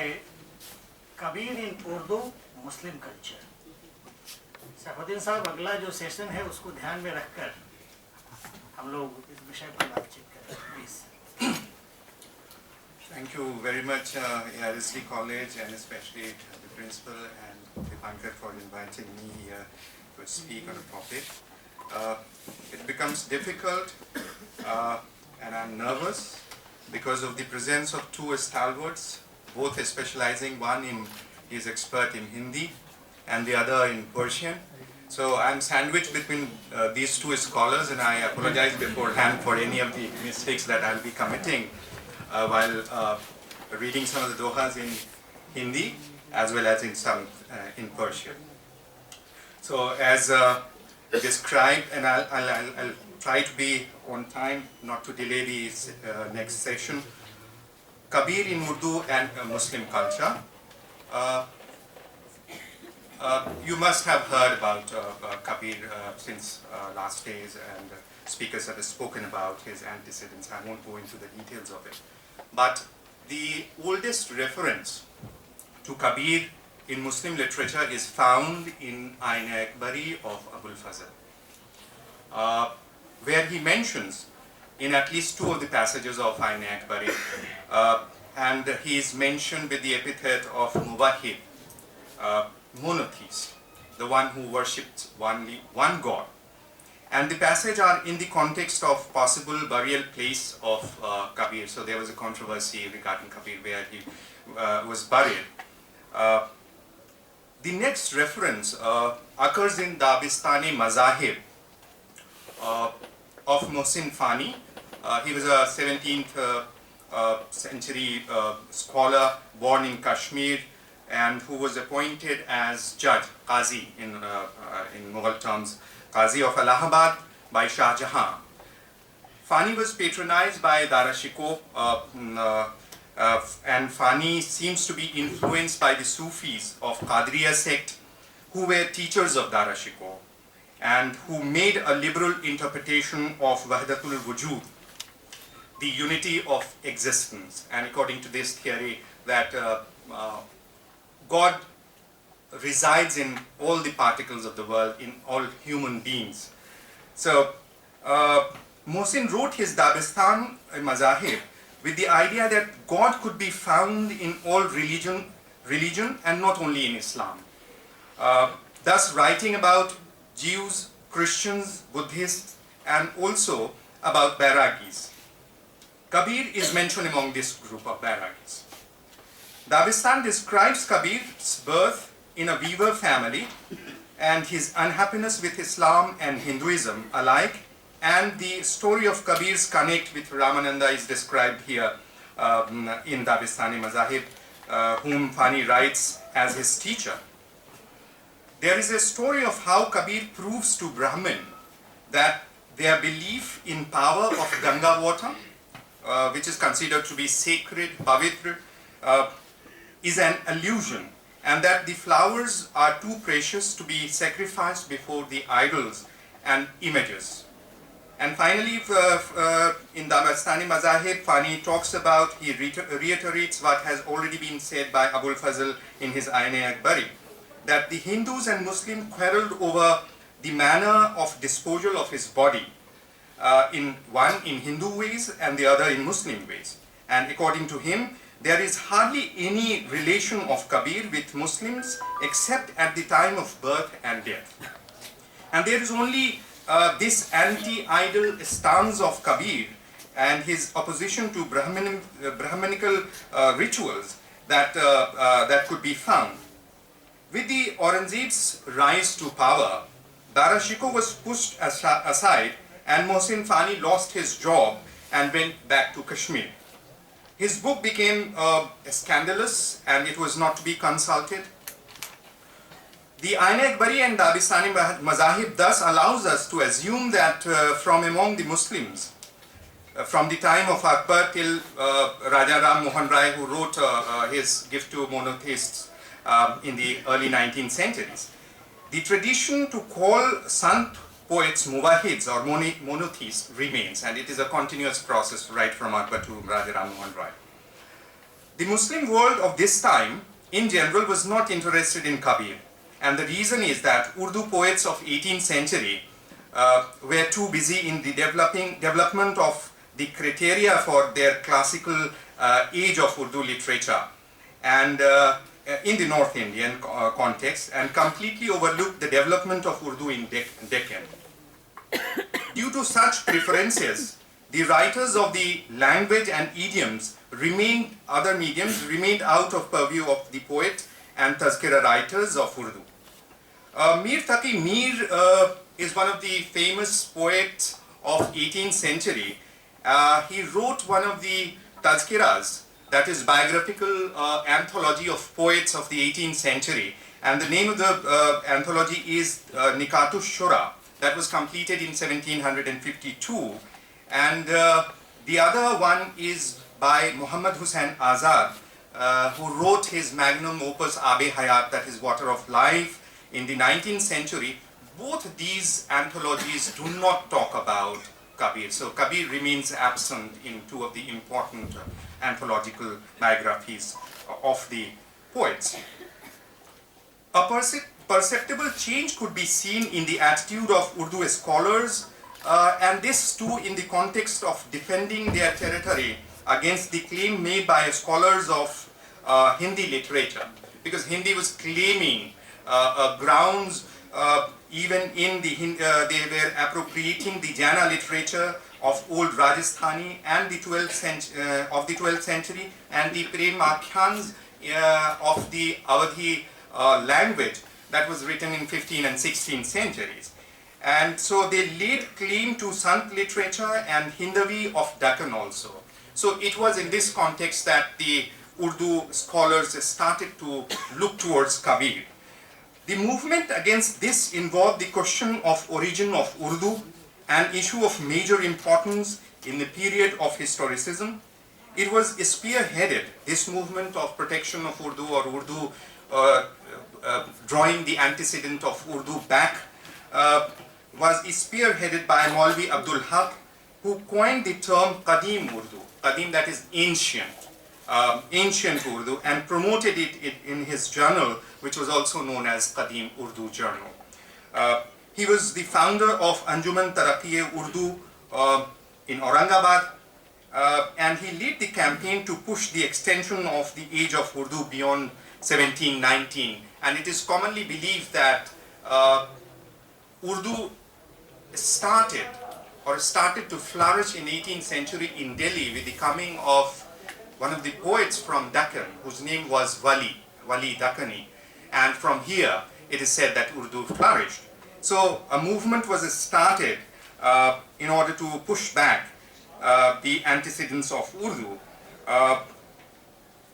है कबीर इन Urdu Muslim culture. Saifuddin साहब, अगला जो सेशन है उसको ध्यान में रखकर हम लोग इस विषय पर बातचीत करें, please. Thank you very much, Harrisly College, and especially the principal and the banker for inviting me here to speak on a topic. It becomes difficult, and I'm nervous because of the presence of two stalwarts, both specializing, one is expert in Hindi and the other in Persian. So I'm sandwiched between these two scholars, and I apologize beforehand for any of the mistakes that I'll be committing while reading some of the dohas in Hindi as well as in some in Persian. So as described, and I'll try to be on time, not to delay the next session. Kabir in Urdu and Muslim culture. You must have heard about Kabir since last days, and speakers have spoken about his antecedents. I won't go into the details of it. But the oldest reference to Kabir in Muslim literature is found in Ain-e-Akbari of Abul Fazl, where he mentions in at least two of the passages of Ain-e-Akbari, and he is mentioned with the epithet of Muwahhid, monotheist, the one who worshipped only one God. And the passages are in the context of possible burial place of Kabir. So there was a controversy regarding Kabir where he was buried. The next reference occurs in Dabistani Mazahib of Mohsin Fani. He was a 17th century scholar born in Kashmir, and who was appointed as judge, Qazi in Mughal terms, Qazi of Allahabad by Shah Jahan. Fani was patronized by Darashikoh, and Fani seems to be influenced by the Sufis of Qadriya sect, who were teachers of Darashikoh, and who made a liberal interpretation of Wahdatul Wujud, the unity of existence. And according to this theory, that God resides in all the particles of the world, in all human beings. So Mohsin wrote his Dabistan Mazahib with the idea that God could be found in all religion and not only in Islam. Thus writing about Jews, Christians, Buddhists, and also about Bairagis. Kabir is mentioned among this group of Bairagis. Dabistan describes Kabir's birth in a weaver family and his unhappiness with Islam and Hinduism alike, and the story of Kabir's connect with Ramananda is described here in Dabistani Mazahib, whom Fani writes as his teacher. There is a story of how Kabir proves to Brahmin that their belief in power of Ganga water, which is considered to be sacred, pavitra, is an illusion, and that the flowers are too precious to be sacrificed before the idols and images. And finally, in Dabistani Mazahib, Fani talks about, he reiterates what has already been said by Abul Fazl in his Ain-e-Akbari, that the Hindus and Muslims quarreled over the manner of disposal of his body, one in Hindu ways and the other in Muslim ways. And according to him, there is hardly any relation of Kabir with Muslims except at the time of birth and death. And there is only this anti-idol stance of Kabir and his opposition to Brahmanical rituals that could be found. With the Aurangzeb's rise to power, Darashikoh was pushed aside, and Mohsin Fani lost his job and went back to Kashmir. His book became scandalous, and it was not to be consulted. The Ain-e-Akbari and Dabistani Mazahib thus allows us to assume that from among the Muslims, from the time of Akbar till Raja Ram Mohan Rai, who wrote his Gift to Monotheists in the early 19th centuries, the tradition to call Sant poets Muwahids or monotheists remains, and it is a continuous process right from Akbar to Raja Ram Mohan Rai. The Muslim world of this time, in general, was not interested in Kabir. And the reason is that Urdu poets of 18th century were too busy in the development of the criteria for their classical age of Urdu literature and in the North Indian context, and completely overlooked the development of Urdu in Deccan. Due to such preferences, the writers of the language and idioms other mediums remained out of purview of the poet and tazkira writers of Urdu. Mir Taqi Mir is one of the famous poets of 18th century. He wrote one of the tazkiras, that is biographical anthology of poets of the 18th century, and the name of the anthology is Nikatush Shura. That was completed in 1752, and the other one is by Muhammad Hussain Azad, who wrote his magnum opus Abe Hayat, that is Water of Life, in the 19th century. Both these anthologies do not talk about Kabir. So Kabir remains absent in two of the important anthological biographies of the poets. A perceptible change could be seen in the attitude of Urdu scholars, and this too in the context of defending their territory against the claim made by scholars of Hindi literature, because Hindi was claiming grounds even in the they were appropriating the Jana literature of old Rajasthani and the 12th century and the Prem-akhyans of the Awadhi language that was written in 15th and 16th centuries. And so they laid claim to Sant literature and Hindavi of Deccan also. So it was in this context that the Urdu scholars started to look towards Kabir. The movement against this involved the question of origin of Urdu, an issue of major importance in the period of historicism. It was spearheaded, this movement of protection of Urdu or Urdu drawing the antecedent of Urdu back, was spearheaded by Maulvi Abdul Haq, who coined the term Qadim Urdu, Qadim that is ancient, ancient Urdu, and promoted it in his journal, which was also known as Qadim Urdu Journal. He was the founder of Anjuman Taraqi Urdu in Aurangabad, and he led the campaign to push the extension of the age of Urdu beyond 1719. And it is commonly believed that Urdu started to flourish in 18th century in Delhi with the coming of one of the poets from Deccan, whose name was Wali Dakkani. And from here, it is said that Urdu flourished. So a movement was started in order to push back the antecedents of Urdu.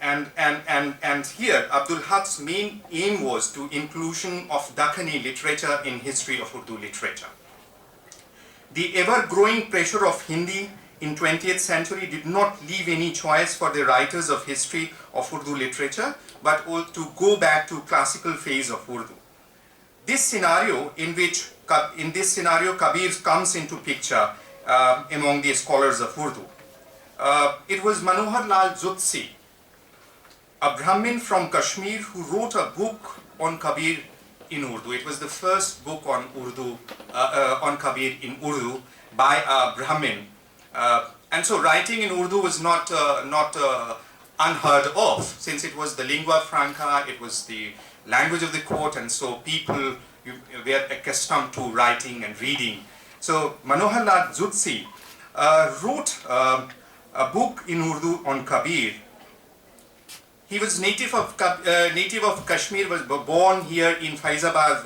And here, Abdul Haq's main aim was to inclusion of Dakkani literature in history of Urdu literature. The ever-growing pressure of Hindi in 20th century did not leave any choice for the writers of history of Urdu literature, but to go back to classical phase of Urdu. This scenario, in this scenario, Kabir comes into picture among the scholars of Urdu. It was Manohar Lal Jutsi, a Brahmin from Kashmir, who wrote a book on Kabir in Urdu. It was the first book on Urdu, on Kabir in Urdu by a Brahmin. And so writing in Urdu was not unheard of, since it was the lingua franca, it was the language of the court, and so people were accustomed to writing and reading. So Manohar Lal Jutsi wrote a book in Urdu on Kabir. He was native of Kashmir, was born here in Faizabad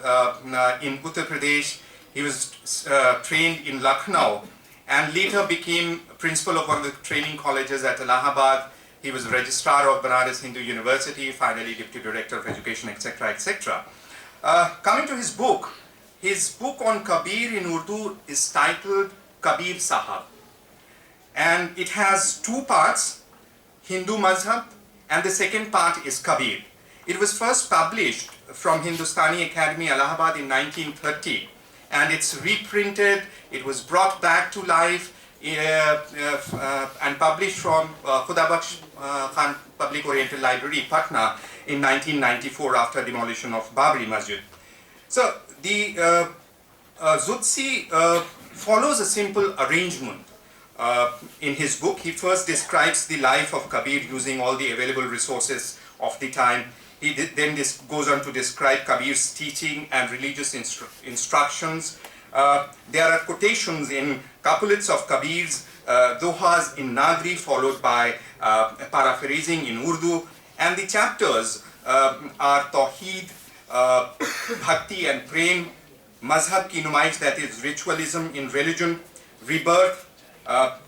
in Uttar Pradesh. He was trained in Lucknow and later became principal of one of the training colleges at Allahabad. He was registrar of Banaras Hindu University, finally deputy director of education, etc., etc. Coming to his book on Kabir in Urdu is titled Kabir Sahab. And it has two parts, Hindu Mazhab, and the second part is Kabir. It was first published from Hindustani Academy, Allahabad in 1930, and it's reprinted, it was brought back to life, and published from Khudabakhsh Khan Public Oriental Library, Patna, in 1994 after demolition of Babri Masjid. So the Zutsi follows a simple arrangement. In his book, he first describes the life of Kabir using all the available resources of the time. He then goes on to describe Kabir's teaching and religious instructions. There are quotations in couplets of Kabir's dohas in Nagri, followed by paraphrasing in Urdu, and the chapters are Tawheed, Bhakti and Prem, Mazhab ki Numaish, that is ritualism in religion, rebirth,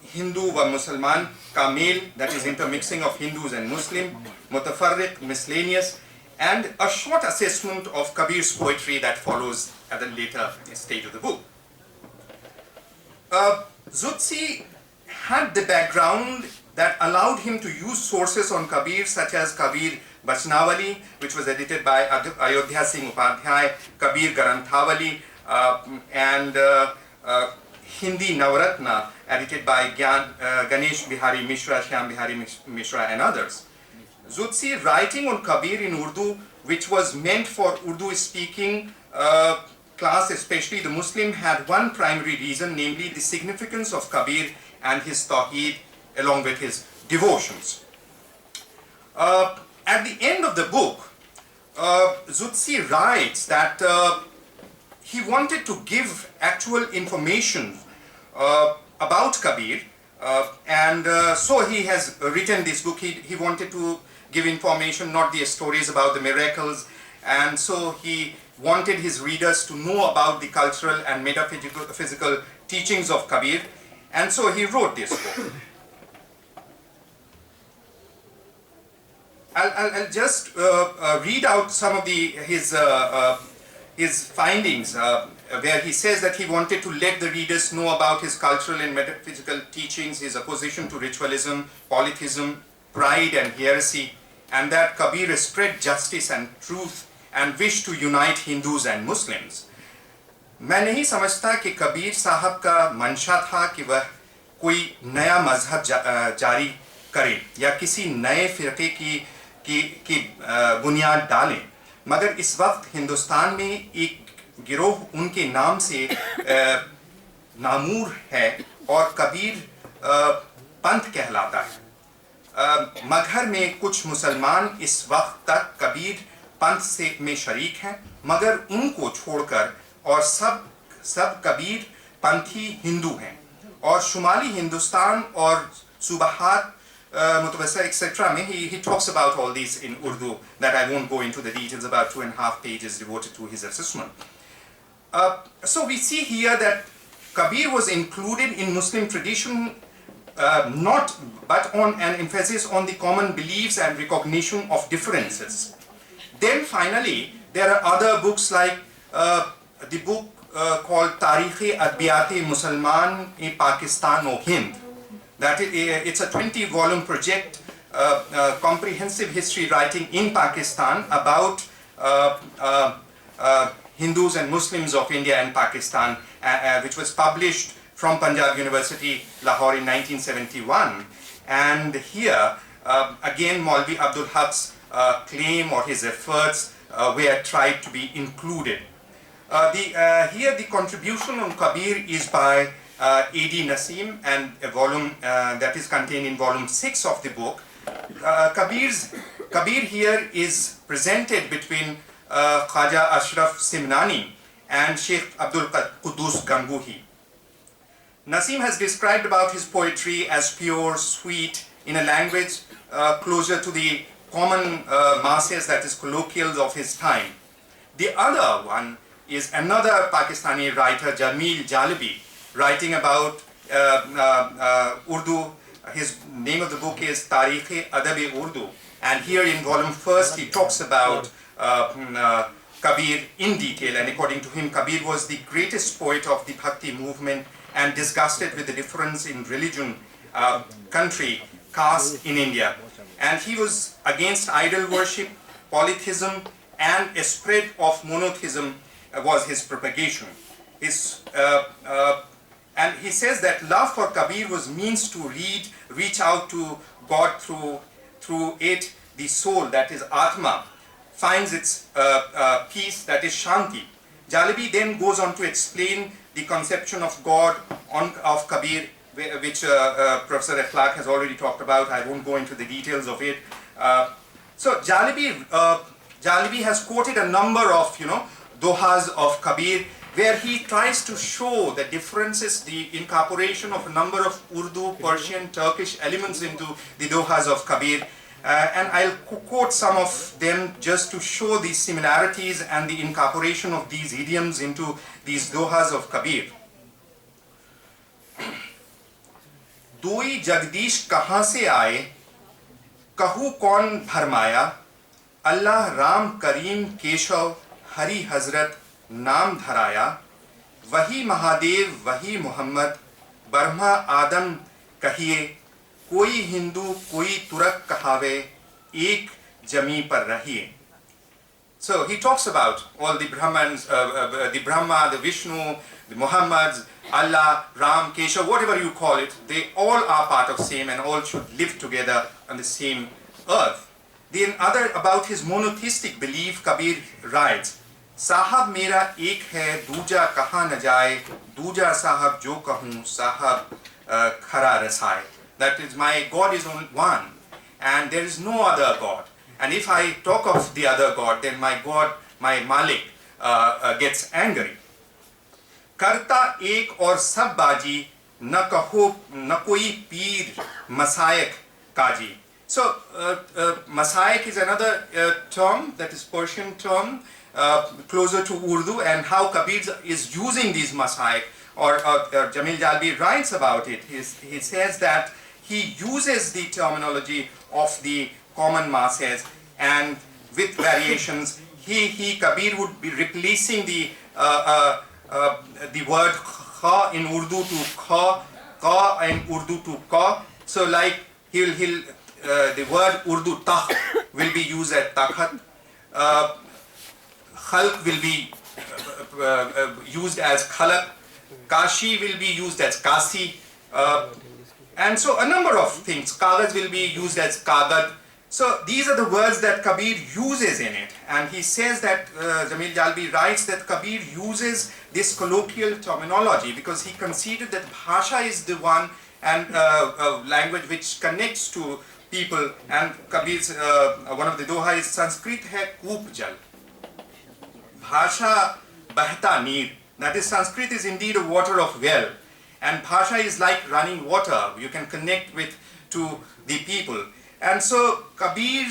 Hindu wa Musalman ka mel, that is intermixing of Hindus and Muslim, Mutafarriq, miscellaneous, and a short assessment of Kabir's poetry that follows at a later stage of the book. Zutsi had the background that allowed him to use sources on Kabir such as Kabir Bachnawali, which was edited by Ayodhya Singh Upadhyay, Kabir Garanthavali, and Hindi Navratna, edited by Ganesh Bihari Mishra, Shyam Bihari Mishra, and others. Zutsi, writing on Kabir in Urdu, which was meant for Urdu-speaking class, especially the Muslim, had one primary reason, namely the significance of Kabir and his Tawheed along with his devotions. At the end of the book, Zutsi writes that he wanted to give actual information about Kabir, and so he has written this book. He wanted to give information, not the stories about the miracles, and so he wanted his readers to know about the cultural and metaphysical teachings of Kabir, and so he wrote this book. I'll just read out some of his findings, where he says that he wanted to let the readers know about his cultural and metaphysical teachings, his opposition to ritualism, polytheism, pride and heresy, and that Kabir spread justice and truth and wished to unite Hindus and Muslims. मैं नहीं समझता कि कबीर साहब का मंशा था कि वह कोई नया मजहब जारी करें या किसी नए फिरके की बुनियाद डालें, मगर इस वक्त हिंदुस्तान में एक गिरोह उनके नाम से नामूर है और कबीर पंथ कहलाता है। मगहर में कुछ मुसलमान इस वक्त तक कबीर पंथ में शरीक हैं, मगर उनको छोड़कर और सब कबीर पंथी हिंदू हैं, और शुमाली हिंदुस्तान और सूबाहात Mutawassa, etc. He talks about all these in Urdu that I won't go into the details, about 2.5 pages devoted to his assessment. So we see here that Kabir was included in Muslim tradition, but on an emphasis on the common beliefs and recognition of differences. Then finally, there are other books like the book called Tarikh-e Adbiyat-e Musalman in Pakistan or Hind. It's a 20-volume project, comprehensive history writing in Pakistan about Hindus and Muslims of India and Pakistan, which was published from Punjab University, Lahore in 1971. And here, again, Maulvi Abdul Haq's claim or his efforts were tried to be included. Here the contribution on Kabir is by A.D. Nasim, and a volume that is contained in volume 6 of the book. Kabir here is presented between Khaja Ashraf Simnani and Sheikh Abdul Quddus Ganguhi. Nasim has described about his poetry as pure, sweet, in a language closer to the common masses, that is colloquials of his time. The other one is another Pakistani writer, Jamil Jalabi, writing about Urdu. His name of the book is Tarikh-e Adab-e Urdu, and here in volume 1 he talks about Kabir in detail, and according to him, Kabir was the greatest poet of the Bhakti movement and disgusted with the difference in religion, country, caste in India. And he was against idol worship, polytheism, and a spread of monotheism was his propagation. And he says that love for Kabir was means to reach out to God through it. The soul, that is Atma, finds its peace, that is Shanti. Jalebi then goes on to explain the conception of God of Kabir, which Professor Akhlaq has already talked about. I won't go into the details of it. So Jalebi has quoted a number of dohas of Kabir, where he tries to show the differences, the incorporation of a number of Urdu, Persian, Turkish elements into the dohas of Kabir. And I'll quote some of them just to show the similarities and the incorporation of these idioms into these dohas of Kabir. Doi Jagdish kahan se aaye, kahu kaun bharmaya, Allah Ram Kareem Keshav Hari Hazrat नाम धराया, वही महादेव वही मोहम्मद, ब्रह्मा आदम कहिए, कोई हिंदू कोई तुरक कहावे, एक जमी पर रहिए. So he talks about all the Brahmans, the Brahma, the Vishnu, the Muhammads, Allah, Ram, Keshav, whatever you call it, they all are part of same and all should live together on the same earth. Then about his monotheistic belief, Kabir writes, साहब मेरा एक है दूजा कहाँ न जाए, दूजा साहब जो कहूँ साहब खरा रसाए. That is, my God is only one and there is no other God, and if I talk of the other God, then my God, my Malik gets angry. करता एक और सब बाजी, न कहो न कोई पीर मसायक काजी. So Masaik is another term, that is Persian term, closer to Urdu, and how Kabir is using these Masaik, or Jamil Jalbi writes about it. He says that he uses the terminology of the common masses, and with variations, Kabir would be replacing the word kha in Urdu to kha, ka in Urdu to ka. So like the word Urdu takh will be used as takhat, khalq will be used as khalaq, kashi will be used as kasi, and so a number of things. Kagaz will be used as kagad. So these are the words that Kabir uses in it, and he says that Jamil Jalbi writes that Kabir uses this colloquial terminology because he considered that bhasha is the one and language which connects to people, and Kabir's one of the doha is Sanskrit hai koop jal, bhasha bahta neer. That is, Sanskrit is indeed a water of well, and bhasha is like running water. You can connect to the people. And so Kabir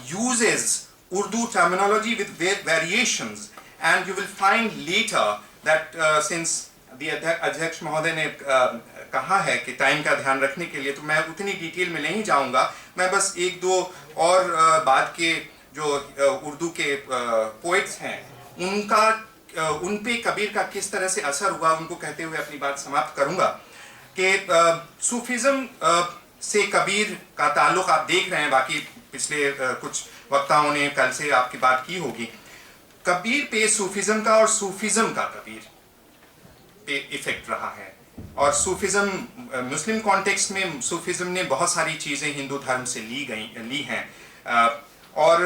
uses Urdu terminology with variations, and you will find later that since the अध्यक्ष महोदय ने कहा है कि time का ध्यान रखने के लिए, तो मैं उतनी डिटेल में नहीं जाऊंगा. मैं बस एक दो और बाद के जो उर्दू के पोइट्स हैं उन पे कबीर का किस तरह से असर हुआ, उनको कहते हुए अपनी बात समाप्त करूंगा कि सूफिज्म से कबीर का ताल्लुक आप देख रहे हैं. बाकी पिछले कुछ वक्ताओं ने कल से आपकी बात की होगी. कबीर पे सूफिज्म का और सूफिज्म का कबीर पे इफेक्ट रहा है, और सूफिज्म मुस्लिम कॉन्टेक्स्ट में सूफिज्म ने बहुत सारी चीज़ें हिंदू धर्म से ली हैं, और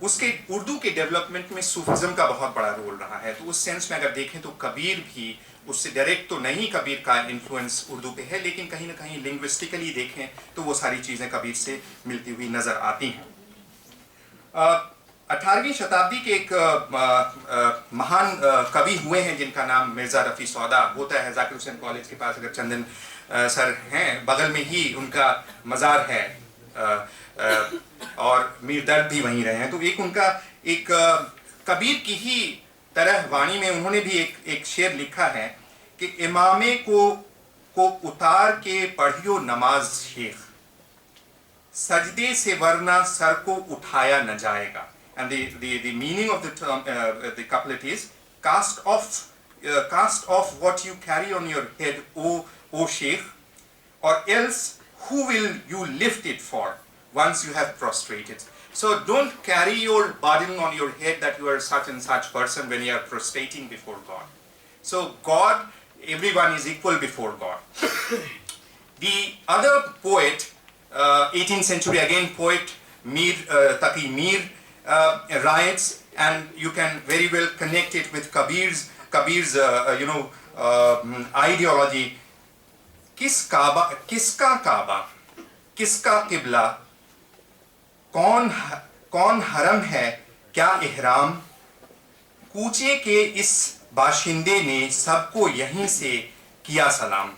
उसके उर्दू के डेवलपमेंट में सूफिज्म का बहुत बड़ा रोल रहा है. तो उस सेंस में अगर देखें तो कबीर भी उससे डायरेक्ट तो नहीं कबीर का इन्फ्लुएंस उर्दू पे है, लेकिन कहीं ना कहीं लिंग्विस्टिकली देखें तो वो सारी चीज़ें कबीर से मिलती हुई नज़र आती हैं. 18वीं शताब्दी के एक महान कवि हुए हैं जिनका नाम मिर्ज़ा रफ़ी सौदा. होता है जाकिर हुसैन कॉलेज के पास, अगर चंदन सर हैं बगल में ही उनका मज़ार है, और मीर दर्द भी वहीं रहे हैं. तो एक उनका एक कबीर की ही तरह वाणी में उन्होंने भी एक शेर लिखा है कि इमामे को उतार के पढ़ियो नमाज शेख, सजदे से वरना सर को उठाया न जाएगा. And the meaning of the term, the couplet is, cast off what you carry on your head, O Sheikh, or else who will you lift it for once you have prostrated. So don't carry your burden on your head that you are such and such person when you are prostrating before God. So God everyone is equal before God. The other poet, 18th century again poet, Taqi Mir, writes, and you can very well connect it with Kabir's ideology. Kiska Kaaba, kiska Qibla, कौन हरम है क्या इहराम, कूचे के इस बाशिंदे ने सबको यहीं से किया सलाम.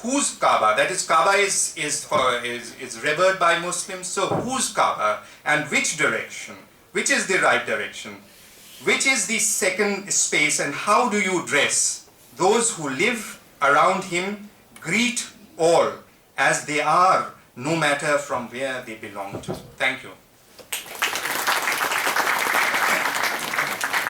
Whose Kaaba? That is, Kaaba is revered by Muslims. So whose Kaaba and which direction? Which is the right direction? Which is the second space, and how do you dress? Those who live around him greet all as they are, no matter from where they belong to. Thank you.